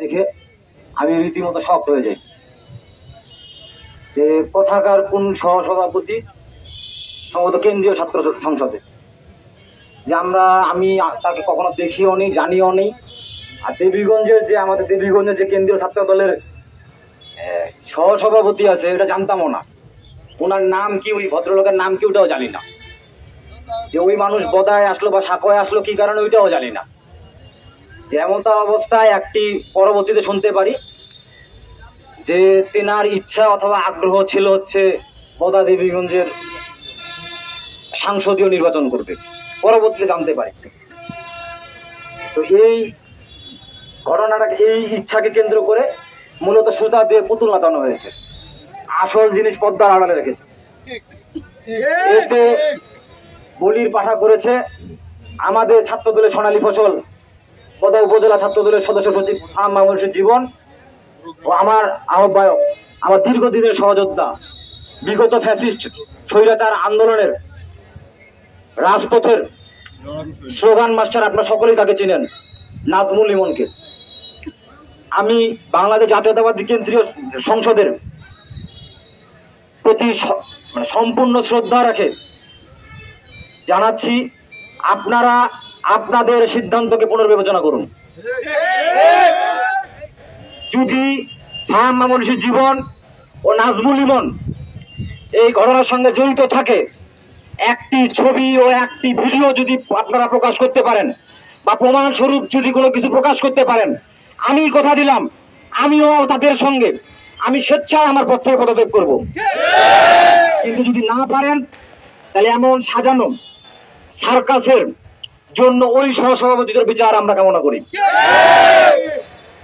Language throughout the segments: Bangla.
দেখে আমি রীতিমতো শক হয়ে যাই যে কোথাকার কোন সহসভাপতি সম্ভবত কেন্দ্রীয় ছাত্র সংসদে, যে আমি তাকে কখনো দেখিও নি, জানিও নি। আর দেবীগঞ্জের আমাদের দেবীগঞ্জের যে কেন্দ্রীয় ছাত্র দলের সহসভাপতি আছে এটা জানতামও না। ওনার নাম কি, ওই ভদ্রলোকের নাম কি ওটাও জানি না। যে ওই মানুষ বদায় আসলো বা সাকোয় আসলো কি কারণে ওইটাও জানি না। যে এমনটা অবস্থায় একটি পরবর্তীতে শুনতে পারি যে তেনার ইচ্ছা অথবা আগ্রহ ছিল হচ্ছে বদা দেবীগঞ্জের সংসদীয় নির্বাচন করবে, পরবর্তীতে জানতে পারি। তো এই ঘটনাটাকে, এই ইচ্ছাকে কেন্দ্র করে মূলত সুতা দিয়ে পুতুল নাচানো হয়েছে, আসল জিনিস পদ্মার আড়ালে রেখেছে। এতে বলির পাঠা করেছে আমাদের ছাত্র দলের সোনালী ফসল বদা উপজেলা ছাত্র দলের সদস্য সচিব মামুনুর জীবন ও আমার আহ্বায়ক, আমার দীর্ঘদিনের সহযোদ্ধা, বিগত ফ্যাসিস্ট স্বৈরাচার আন্দোলনের রাজপথের স্লোগান মাস্টার, আপনারা সকলেই তাকে চিনেন, নাজমুল ইমনকে আমি বাংলাদেশ জাতীয়তাবাদী কেন্দ্রীয় সংসদের প্রতি সম্পূর্ণ শ্রদ্ধা রাখে জানাচ্ছি, আপনারা আপনাদের সিদ্ধান্তকে পুনর্বিবেচনা করুন। যদি মামুনুর জীবন ও নাজমুল ইমন এই ঘটনার সঙ্গে জড়িত থাকে, একটি ছবি ও একটি ভিডিও যদি আপনারা প্রকাশ করতে পারেন বা প্রমাণ স্বরূপ যদি কোনো কিছু প্রকাশ করতে পারেন, আমি কথা দিলাম আমিও তাদের সঙ্গে আমি স্বেচ্ছায় আমার পদ থেকে পদত্যাগ করব। কিন্তু যদি না পারেন তাহলে এমন সাজানো সার্কাসের জন্য ওই সহসভাপতিদের বিচার আমরা কামনা করি।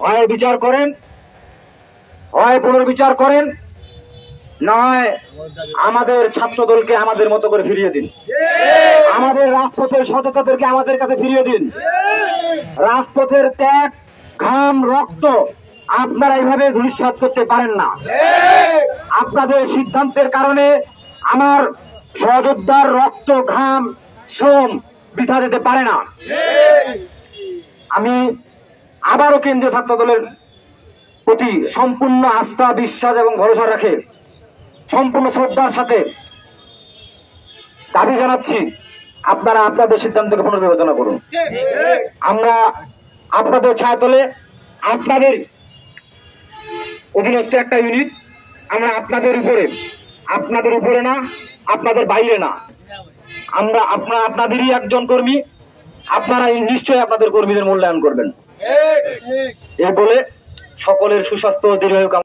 হয় বিচার করেন, হয় পুনর্বিচার করেন, নয় আমাদের ছাত্র দলকে আমাদের মতো করে ফিরিয়ে দিন, আমাদের রাজপথের সততাদেরকে আমাদের কাছে ফিরিয়ে দিন। রাজপথের ত্যাগ, ঘাম, রক্ত আপনারা এইভাবে ধূলিসাৎ করতে পারেন না। আপনাদের সিদ্ধান্তের কারণে আমার সহযোদ্ধার রক্ত, ঘাম, শ্রম বৃথা যেতে পারে না। আমি আবারও কেন্দ্রীয় ছাত্র দলের প্রতি সম্পূর্ণ আস্থা, বিশ্বাস এবং ভরসা রাখে সম্পূর্ণ শ্রদ্ধার সাথে দাবি জানাচ্ছি, আপনারা আপনাদের সিদ্ধান্তকে পুনর্বিবেচনা করুন। আমরা আপনাদের ছায়াতলে, আপনাদের অধীনস্থ একটা ইউনিট, আমরা আপনাদের উপরে না, আপনাদের বাইরে না, আমরা আপনাদেরই একজন কর্মী। আপনারা নিশ্চয়ই আপনাদের কর্মীদের মূল্যায়ন করবেন। এ বলে সকলের সুস্বাস্থ্য ও দীর্ঘায়ু কামনা